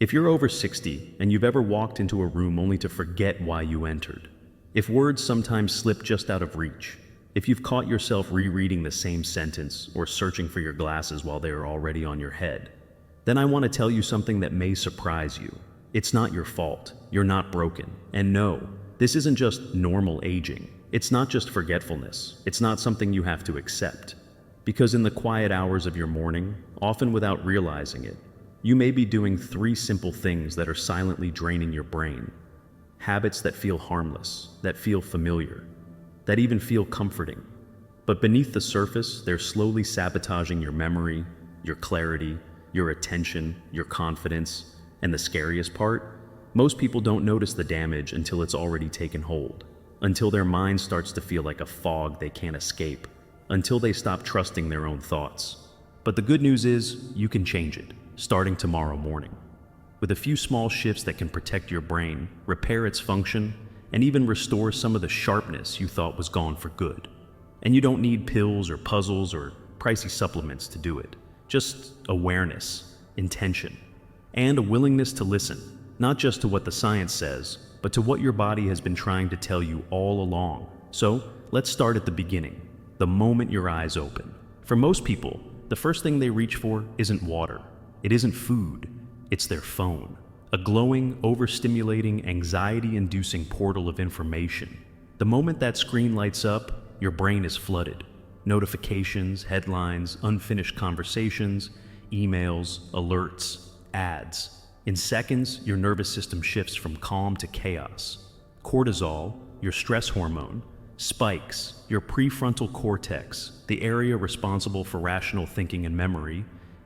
If you're over 60 and you've ever walked into a room only to forget why you entered, if words sometimes slip just out of reach, if you've caught yourself rereading the same sentence or searching for your glasses while they are already on your head, then I want to tell you something that may surprise you. It's not your fault. You're not broken. And no, this isn't just normal aging. It's not just forgetfulness. It's not something you have to accept. Because in the quiet hours of your morning, often without realizing it, you may be doing 3 simple things that are silently draining your brain. Habits that feel harmless, that feel familiar, that even feel comforting. But beneath the surface, they're slowly sabotaging your memory, your clarity, your attention, your confidence, and the scariest part, most people don't notice the damage until it's already taken hold, until their mind starts to feel like a fog they can't escape, until they stop trusting their own thoughts. But the good news is, you can change it, starting tomorrow morning. With a few small shifts that can protect your brain, repair its function, and even restore some of the sharpness you thought was gone for good. And you don't need pills or puzzles or pricey supplements to do it. Just awareness, intention, and a willingness to listen, not just to what the science says, but to what your body has been trying to tell you all along. So, let's start at the beginning, the moment your eyes open. For most people, the first thing they reach for isn't water. It isn't food. It's their phone. A glowing, overstimulating, anxiety-inducing portal of information. The moment that screen lights up, your brain is flooded. Notifications, headlines, unfinished conversations, emails, alerts, ads. In seconds, your nervous system shifts from calm to chaos. Cortisol, your stress hormone, spikes. Your prefrontal cortex, the area responsible for rational thinking and memory,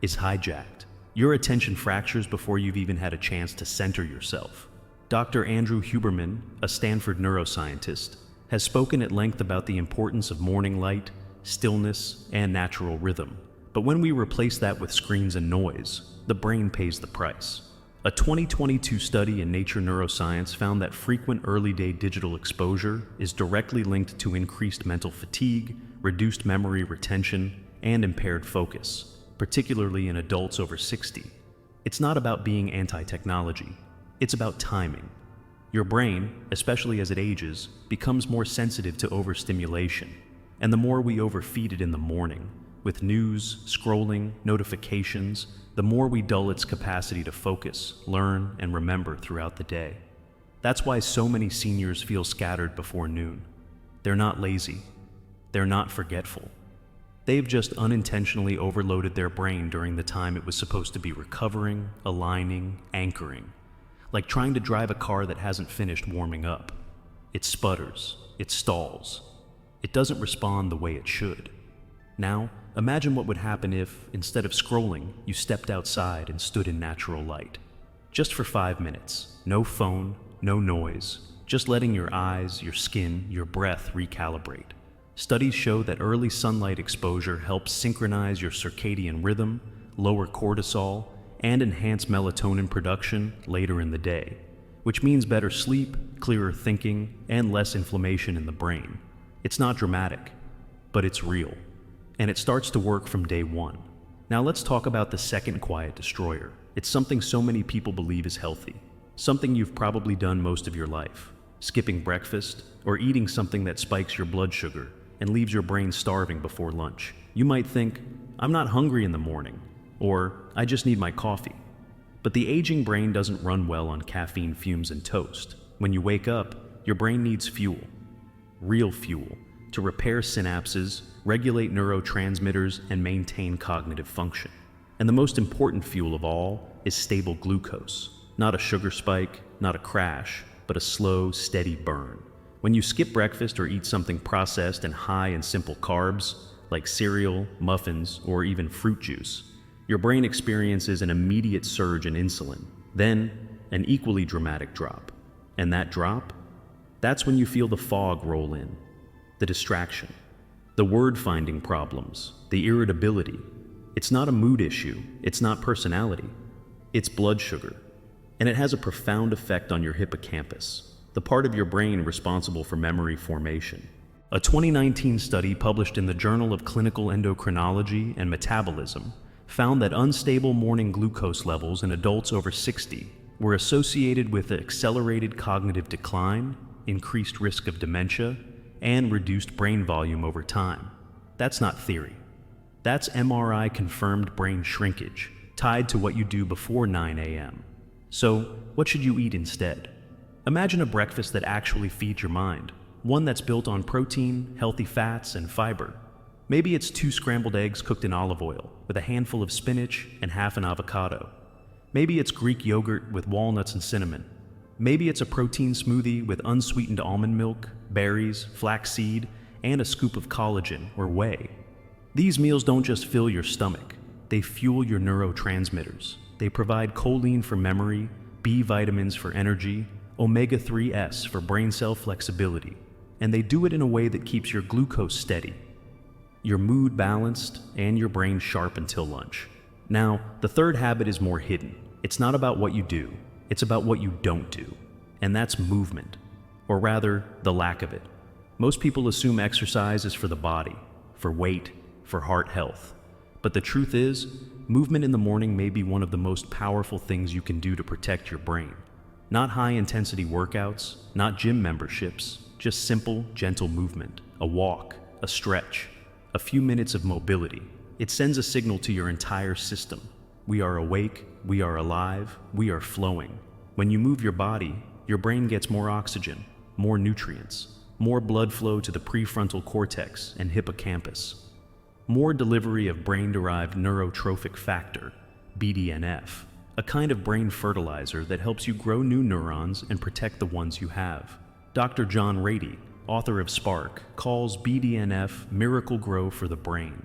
is hijacked. Your attention fractures before you've even had a chance to center yourself. Dr. Andrew Huberman, a Stanford neuroscientist, has spoken at length about the importance of morning light, stillness, and natural rhythm. But when we replace that with screens and noise, the brain pays the price. A 2022 study in Nature Neuroscience found that frequent early-day digital exposure is directly linked to increased mental fatigue, reduced memory retention, and impaired focus, particularly in adults over 60. It's not about being anti-technology. It's about timing. Your brain, especially as it ages, becomes more sensitive to overstimulation. And the more we overfeed it in the morning, with news, scrolling, notifications, the more we dull its capacity to focus, learn, and remember throughout the day. That's why so many seniors feel scattered before noon. They're not lazy. They're not forgetful. They've just unintentionally overloaded their brain during the time it was supposed to be recovering, aligning, anchoring. Like trying to drive a car that hasn't finished warming up. It sputters. It stalls. It doesn't respond the way it should. Now, imagine what would happen if, instead of scrolling, you stepped outside and stood in natural light. Just for 5 minutes. No phone, no noise. Just letting your eyes, your skin, your breath recalibrate. Studies show that early sunlight exposure helps synchronize your circadian rhythm, lower cortisol, and enhance melatonin production later in the day, which means better sleep, clearer thinking, and less inflammation in the brain. It's not dramatic, but it's real. And it starts to work from day one. Now let's talk about the second quiet destroyer. It's something so many people believe is healthy. Something you've probably done most of your life. Skipping breakfast, or eating something that spikes your blood sugar and leaves your brain starving before lunch. You might think, I'm not hungry in the morning, or I just need my coffee. But the aging brain doesn't run well on caffeine fumes and toast. When you wake up, your brain needs fuel. Real fuel. To repair synapses, regulate neurotransmitters, and maintain cognitive function. And the most important fuel of all is stable glucose. Not a sugar spike, not a crash, but a slow, steady burn. When you skip breakfast or eat something processed and high in simple carbs, like cereal, muffins, or even fruit juice, your brain experiences an immediate surge in insulin, then an equally dramatic drop. And that drop? That's when you feel the fog roll in. The distraction, the word-finding problems, the irritability. It's not a mood issue, it's not personality, it's blood sugar. And it has a profound effect on your hippocampus, the part of your brain responsible for memory formation. A 2019 study published in the Journal of Clinical Endocrinology and Metabolism found that unstable morning glucose levels in adults over 60 were associated with accelerated cognitive decline, increased risk of dementia, and reduced brain volume over time. That's not theory. That's MRI-confirmed brain shrinkage, tied to what you do before 9 a.m. So, what should you eat instead? Imagine a breakfast that actually feeds your mind, one that's built on protein, healthy fats, and fiber. Maybe it's 2 scrambled eggs cooked in olive oil, with a handful of spinach and half an avocado. Maybe it's Greek yogurt with walnuts and cinnamon. Maybe it's a protein smoothie with unsweetened almond milk, berries, flaxseed, and a scoop of collagen or whey. These meals don't just fill your stomach, they fuel your neurotransmitters. They provide choline for memory, B vitamins for energy, omega-3s for brain cell flexibility, and they do it in a way that keeps your glucose steady, your mood balanced, and your brain sharp until lunch. Now, the third habit is more hidden. It's not about what you do, it's about what you don't do, and that's movement, or rather, the lack of it. Most people assume exercise is for the body, for weight, for heart health. But the truth is, movement in the morning may be one of the most powerful things you can do to protect your brain. Not high-intensity workouts, not gym memberships, just simple, gentle movement, a walk, a stretch, a few minutes of mobility. It sends a signal to your entire system. We are awake, we are alive, we are flowing. When you move your body, your brain gets more oxygen, more nutrients, more blood flow to the prefrontal cortex and hippocampus, more delivery of brain-derived neurotrophic factor, BDNF, a kind of brain fertilizer that helps you grow new neurons and protect the ones you have. Dr. John Ratey, author of Spark, calls BDNF miracle grow for the brain.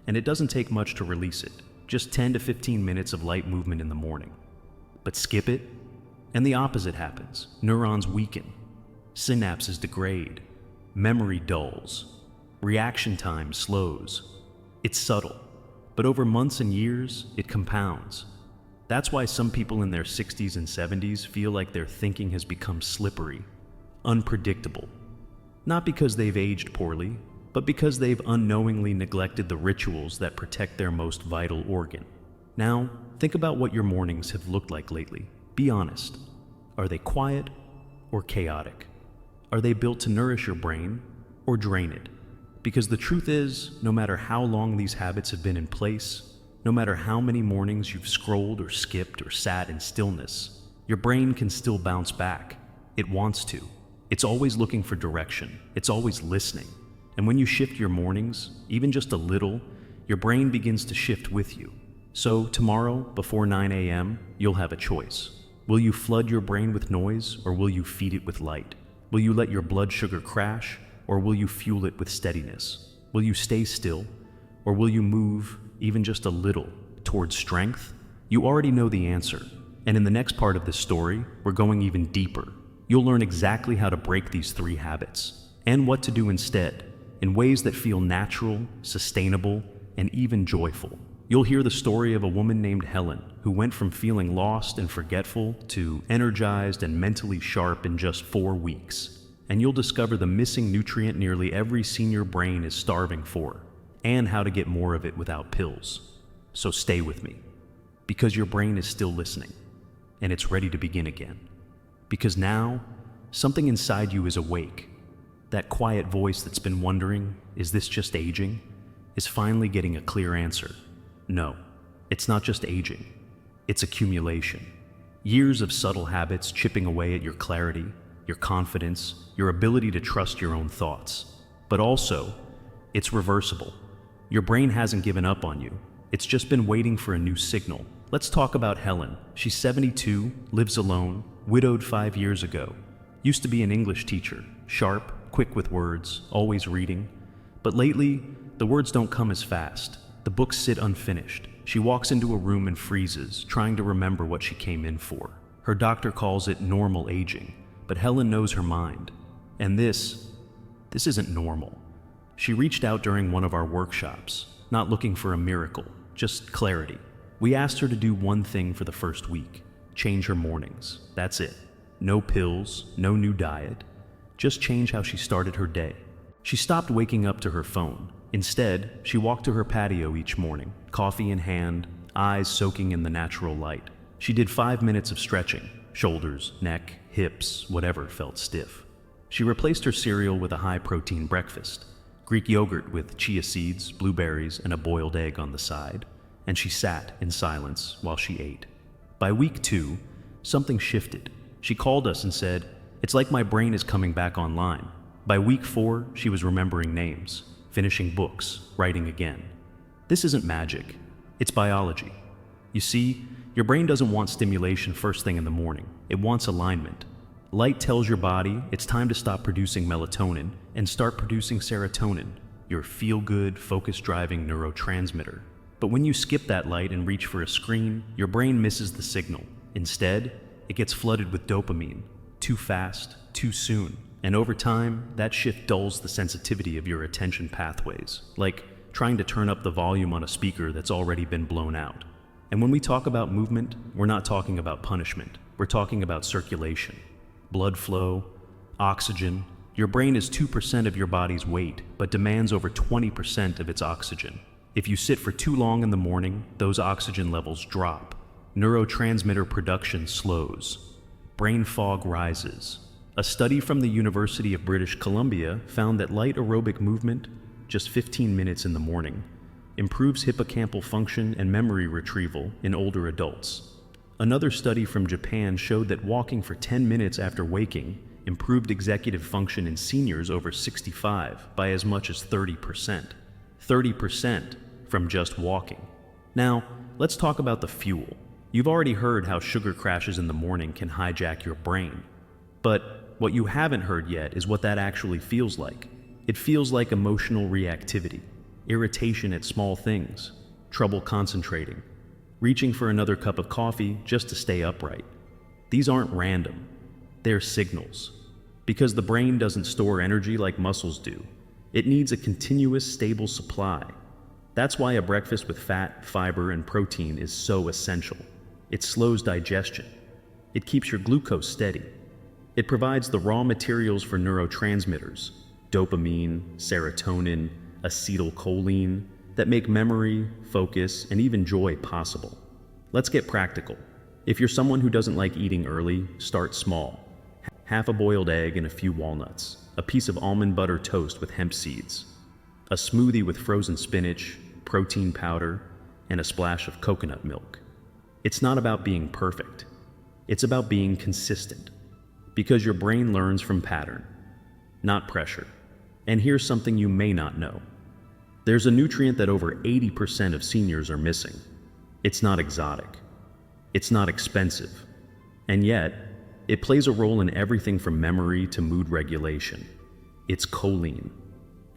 And it doesn't take much to release it, just 10 to 15 minutes of light movement in the morning. But skip it, and the opposite happens. Neurons weaken, synapses degrade, memory dulls, reaction time slows. It's subtle, but over months and years, it compounds. That's why some people in their 60s and 70s feel like their thinking has become slippery, unpredictable. Not because they've aged poorly, but because they've unknowingly neglected the rituals that protect their most vital organ. Now, think about what your mornings have looked like lately. Be honest. Are they quiet or chaotic? Are they built to nourish your brain or drain it? Because the truth is, no matter how long these habits have been in place, no matter how many mornings you've scrolled or skipped or sat in stillness, your brain can still bounce back. It wants to. It's always looking for direction. It's always listening. And when you shift your mornings, even just a little, your brain begins to shift with you. So tomorrow, before 9 a.m., you'll have a choice. Will you flood your brain with noise, or will you feed it with light? Will you let your blood sugar crash, or will you fuel it with steadiness? Will you stay still, or will you move, even just a little, towards strength? You already know the answer. And in the next part of this story, we're going even deeper. You'll learn exactly how to break these 3 habits, and what to do instead, in ways that feel natural, sustainable, and even joyful. You'll hear the story of a woman named Helen, who went from feeling lost and forgetful to energized and mentally sharp in just 4 weeks. And you'll discover the missing nutrient nearly every senior brain is starving for, and how to get more of it without pills. So stay with me, because your brain is still listening, and it's ready to begin again. Because now, something inside you is awake. That quiet voice that's been wondering, is this just aging, is finally getting a clear answer. No, it's not just aging. It's accumulation. Years of subtle habits chipping away at your clarity, your confidence, your ability to trust your own thoughts. But also, it's reversible. Your brain hasn't given up on you. It's just been waiting for a new signal. Let's talk about Helen. She's 72, lives alone, widowed 5 years ago. Used to be an English teacher, sharp, quick with words, always reading. But lately, the words don't come as fast. The books sit unfinished. She walks into a room and freezes, trying to remember what she came in for. Her doctor calls it normal aging, but Helen knows her mind. And this isn't normal. She reached out during one of our workshops, not looking for a miracle, just clarity. We asked her to do one thing for the first week, change her mornings. That's it. No pills, no new diet, just change how she started her day. She stopped waking up to her phone. Instead, she walked to her patio each morning, coffee in hand, eyes soaking in the natural light. She did 5 minutes of stretching, shoulders, neck, hips, whatever felt stiff. She replaced her cereal with a high-protein breakfast, Greek yogurt with chia seeds, blueberries, and a boiled egg on the side, and she sat in silence while she ate. By week 2, something shifted. She called us and said, "It's like my brain is coming back online." By week 4, she was remembering names, finishing books, writing again. This isn't magic, it's biology. You see, your brain doesn't want stimulation first thing in the morning. It wants alignment. Light tells your body it's time to stop producing melatonin and start producing serotonin, your feel-good, focus-driving neurotransmitter. But when you skip that light and reach for a screen, your brain misses the signal. Instead, it gets flooded with dopamine, too fast, too soon. And over time, that shift dulls the sensitivity of your attention pathways, like trying to turn up the volume on a speaker that's already been blown out. And when we talk about movement, we're not talking about punishment. We're talking about circulation, blood flow, oxygen. Your brain is 2% of your body's weight, but demands over 20% of its oxygen. If you sit for too long in the morning, those oxygen levels drop. Neurotransmitter production slows. Brain fog rises. A study from the University of British Columbia found that light aerobic movement, just 15 minutes in the morning, improves hippocampal function and memory retrieval in older adults. Another study from Japan showed that walking for 10 minutes after waking improved executive function in seniors over 65 by as much as 30%. 30% from just walking. Now, let's talk about the fuel. You've already heard how sugar crashes in the morning can hijack your brain. But what you haven't heard yet is what that actually feels like. It feels like emotional reactivity, irritation at small things, trouble concentrating, reaching for another cup of coffee just to stay upright. These aren't random. They're signals. Because the brain doesn't store energy like muscles do. It needs a continuous, stable supply. That's why a breakfast with fat, fiber, and protein is so essential. It slows digestion. It keeps your glucose steady. It provides the raw materials for neurotransmitters, dopamine, serotonin, acetylcholine, that make memory, focus, and even joy possible. Let's get practical. If you're someone who doesn't like eating early, start small. Half a boiled egg and a few walnuts, a piece of almond butter toast with hemp seeds, a smoothie with frozen spinach, protein powder, and a splash of coconut milk. It's not about being perfect. It's about being consistent. Because your brain learns from pattern, not pressure. And here's something you may not know. There's a nutrient that over 80% of seniors are missing. It's not exotic. It's not expensive. And yet, it plays a role in everything from memory to mood regulation. It's choline.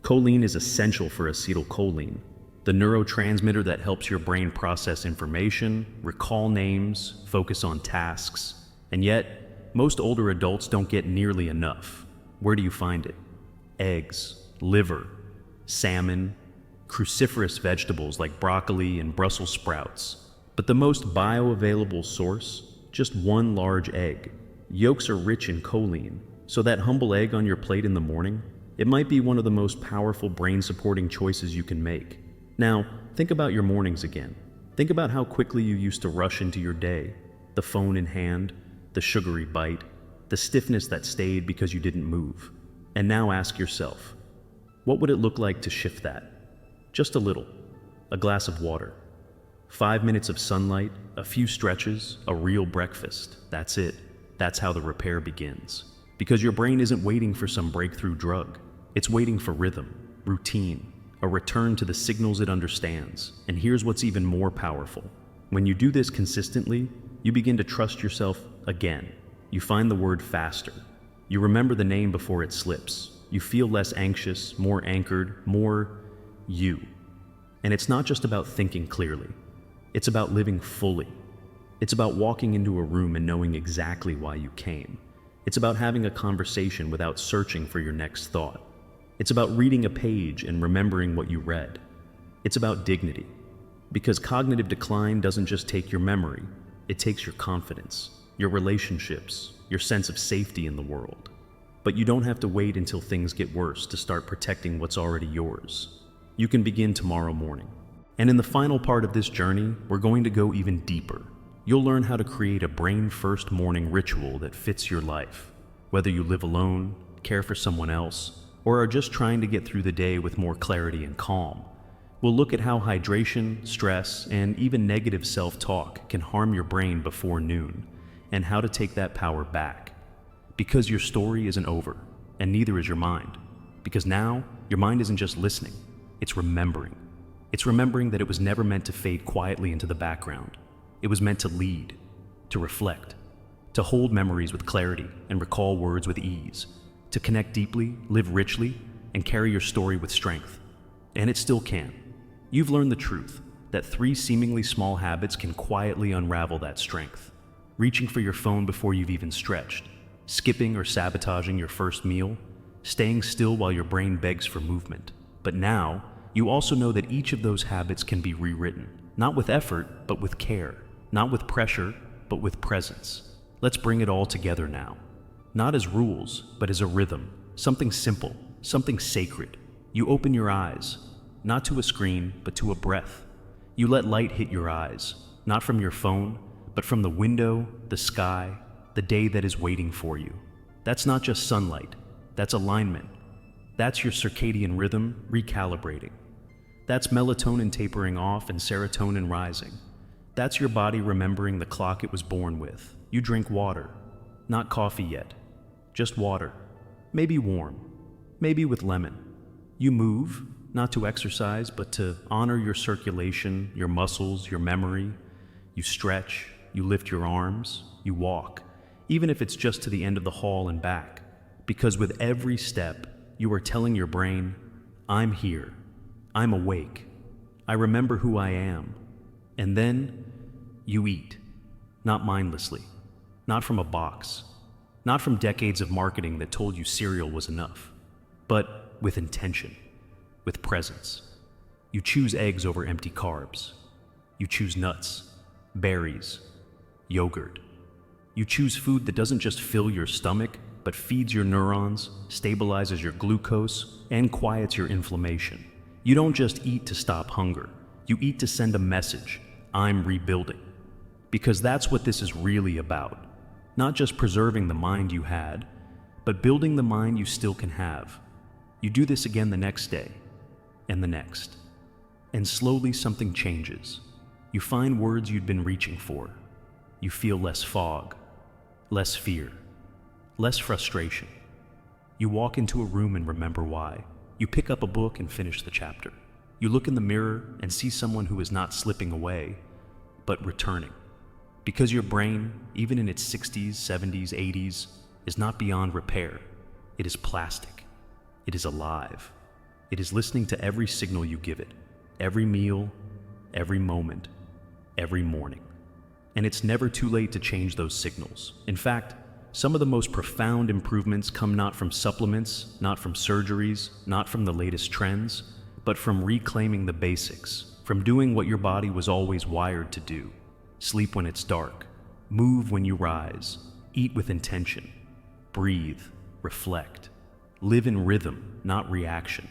Choline is essential for acetylcholine, the neurotransmitter that helps your brain process information, recall names, focus on tasks. And yet, most older adults don't get nearly enough. Where do you find it? Eggs, liver, salmon, cruciferous vegetables like broccoli and Brussels sprouts. But the most bioavailable source? Just one large egg. Yolks are rich in choline, so that humble egg on your plate in the morning, it might be one of the most powerful brain-supporting choices you can make. Now, think about your mornings again. Think about how quickly you used to rush into your day, the phone in hand, the sugary bite, the stiffness that stayed because you didn't move. And now ask yourself, what would it look like to shift that? Just a little. A glass of water. 5 minutes of sunlight, a few stretches, a real breakfast. That's it. That's how the repair begins. Because your brain isn't waiting for some breakthrough drug. It's waiting for rhythm, routine, a return to the signals it understands. And here's what's even more powerful. When you do this consistently, you begin to trust yourself again. You find the word faster. You remember the name before it slips. You feel less anxious, more anchored, more you. And it's not just about thinking clearly. It's about living fully. It's about walking into a room and knowing exactly why you came. It's about having a conversation without searching for your next thought. It's about reading a page and remembering what you read. It's about dignity. Because cognitive decline doesn't just take your memory, it takes your confidence, your relationships, your sense of safety in the world. But you don't have to wait until things get worse to start protecting what's already yours. You can begin tomorrow morning. And in the final part of this journey, we're going to go even deeper. You'll learn how to create a brain-first morning ritual that fits your life. Whether you live alone, care for someone else, or are just trying to get through the day with more clarity and calm, we'll look at how hydration, stress, and even negative self-talk can harm your brain before noon, and how to take that power back. Because your story isn't over, and neither is your mind. Because now, your mind isn't just listening, it's remembering. It's remembering that it was never meant to fade quietly into the background. It was meant to lead, to reflect, to hold memories with clarity and recall words with ease, to connect deeply, live richly, and carry your story with strength. And it still can. You've learned the truth, that 3 seemingly small habits can quietly unravel that strength. Reaching for your phone before you've even stretched, skipping or sabotaging your first meal, staying still while your brain begs for movement. But now, you also know that each of those habits can be rewritten, not with effort, but with care, not with pressure, but with presence. Let's bring it all together now. Not as rules, but as a rhythm, something simple, something sacred. You open your eyes, not to a screen, but to a breath. You let light hit your eyes, not from your phone, but from the window, the sky, the day that is waiting for you. That's not just sunlight, that's alignment. That's your circadian rhythm recalibrating. That's melatonin tapering off and serotonin rising. That's your body remembering the clock it was born with. You drink water, not coffee yet, just water. Maybe warm, maybe with lemon. You move, not to exercise, but to honor your circulation, your muscles, your memory. You stretch, you lift your arms, you walk, even if it's just to the end of the hall and back. Because with every step, you are telling your brain, I'm here, I'm awake, I remember who I am. And then you eat, not mindlessly, not from a box, not from decades of marketing that told you cereal was enough, but with intention, with presence. You choose eggs over empty carbs. You choose nuts, berries, yogurt. You choose food that doesn't just fill your stomach, but feeds your neurons, stabilizes your glucose, and quiets your inflammation. You don't just eat to stop hunger. You eat to send a message, I'm rebuilding. Because that's what this is really about. Not just preserving the mind you had, but building the mind you still can have. You do this again the next day, and the next. And slowly something changes. You find words you'd been reaching for. You feel less fog, less fear, less frustration. You walk into a room and remember why. You pick up a book and finish the chapter. You look in the mirror and see someone who is not slipping away, but returning. Because your brain, even in its 60s, 70s, 80s, is not beyond repair. It is plastic. It is alive. It is listening to every signal you give it, every meal, every moment, every morning. And it's never too late to change those signals. In fact, some of the most profound improvements come not from supplements, not from surgeries, not from the latest trends, but from reclaiming the basics, from doing what your body was always wired to do. Sleep when it's dark, move when you rise, eat with intention, breathe, reflect, live in rhythm, not reaction.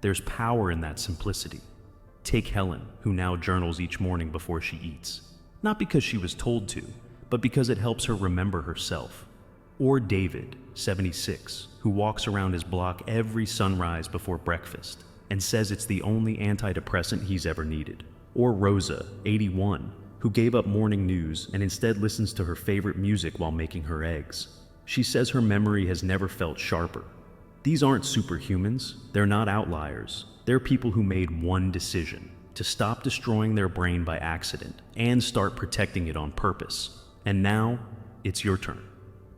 There's power in that simplicity. Take Helen, who now journals each morning before she eats. Not because she was told to, but because it helps her remember herself. Or David, 76, who walks around his block every sunrise before breakfast and says it's the only antidepressant he's ever needed. Or Rosa, 81, who gave up morning news and instead listens to her favorite music while making her eggs. She says her memory has never felt sharper. These aren't superhumans, they're not outliers. They're people who made one decision: to stop destroying their brain by accident and start protecting it on purpose. And now, it's your turn.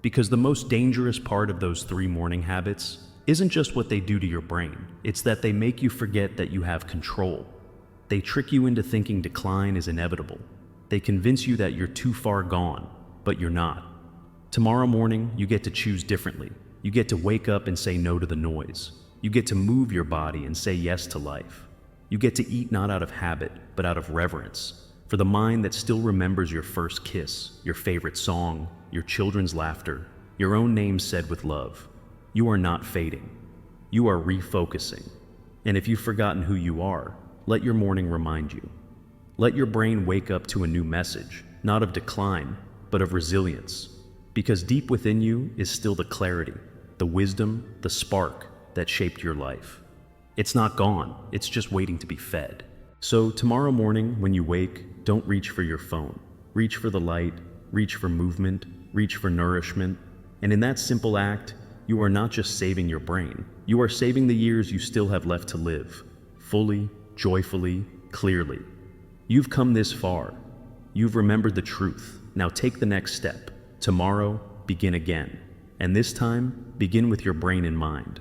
Because the most dangerous part of those 3 morning habits isn't just what they do to your brain, it's that they make you forget that you have control. They trick you into thinking decline is inevitable. They convince you that you're too far gone, but you're not. Tomorrow morning, you get to choose differently. You get to wake up and say no to the noise. You get to move your body and say yes to life. You get to eat not out of habit, but out of reverence, for the mind that still remembers your first kiss, your favorite song, your children's laughter, your own name said with love. You are not fading. You are refocusing. And if you've forgotten who you are, let your morning remind you. Let your brain wake up to a new message, not of decline, but of resilience. Because deep within you is still the clarity, the wisdom, the spark that shaped your life. It's not gone, it's just waiting to be fed. So tomorrow morning, when you wake, don't reach for your phone. Reach for the light, reach for movement, reach for nourishment. And in that simple act, you are not just saving your brain, you are saving the years you still have left to live, fully, joyfully, clearly. You've come this far. You've remembered the truth. Now take the next step. Tomorrow, begin again. And this time, begin with your brain in mind.